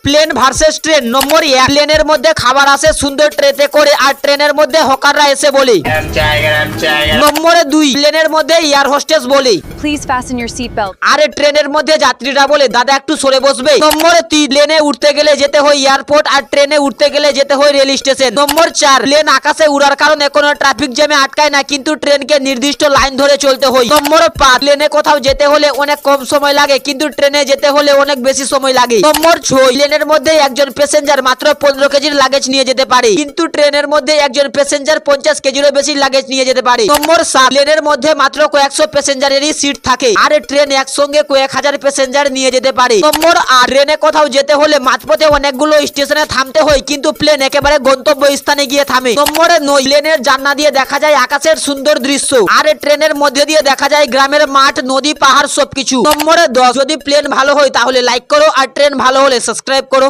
Plane versus train. নম্বর 1, প্লেনের মধ্যে খাবার আসে সুন্দর ট্রেতে করে, আর ট্রেনের মধ্যে হকাররা এসে বলে। নম্বর 2, প্লেনের মধ্যে এয়ার হোস্টেস বলে। Please fasten your seatbelt. আরে ট্রেনের মধ্যে যাত্রীরা বলে দাদা একটু সরে বসবে। নম্বর 3, প্লেনে উঠতে গেলে যেতে হয় এয়ারপোর্ট, আর ট্রেনে উঠতে গেলে যেতে হয় রেল স্টেশন। নম্বর 4, প্লেন আকাশে উড়ার কারণে কোনো ট্রাফিক জ্যামে আটকায় না, কিন্তু ট্রেনকে নির্দিষ্ট লাইন ধরে চলতে হয়। নম্বর 5, প্লেনে কোথাও যেতে হলে অনেক কম সময় লাগে, কিন্তু ট্রেনে যেতে হলে অনেক বেশি সময় লাগে। নম্বর 6, প্লেনের মধ্যে একজন প্যাসেঞ্জার মাত্র 15 কেজির লাগেজ নিয়ে যেতে পারে, কিন্তু ট্রেনের মধ্যে একজন প্যাসেঞ্জার 50 কেজিরও বেশি লাগেজ নিয়ে যেতে পারে। নম্বর 7, প্লেনের মধ্যে মাত্র কয়েকশো প্যাসেঞ্জারেরই সিট থাকে, আর ট্রেন একসঙ্গে কয়েক হাজার প্যাসেঞ্জার নিয়ে যেতে পারে। নম্বর 8, ট্রেনে কোথাও যেতে হলে মাঝপথে অনেকগুলো স্টেশনে থামতে হয়, কিন্তু প্লেন একেবারে গন্তব্য স্থানে গিয়ে থামে। নম্বর 9, প্লেনের জানলা দিয়ে দেখা যায় আকাশের সুন্দর দৃশ্য, আর ট্রেনের মধ্যে দিয়ে দেখা যায় গ্রামের মাঠ, নদী, পাহাড় সবকিছু। নম্বর 10, যদি প্লেন ভালো হয় তাহলে লাইক করো, আর ট্রেন ভালো হলে সাবস্ক্রাইব করো।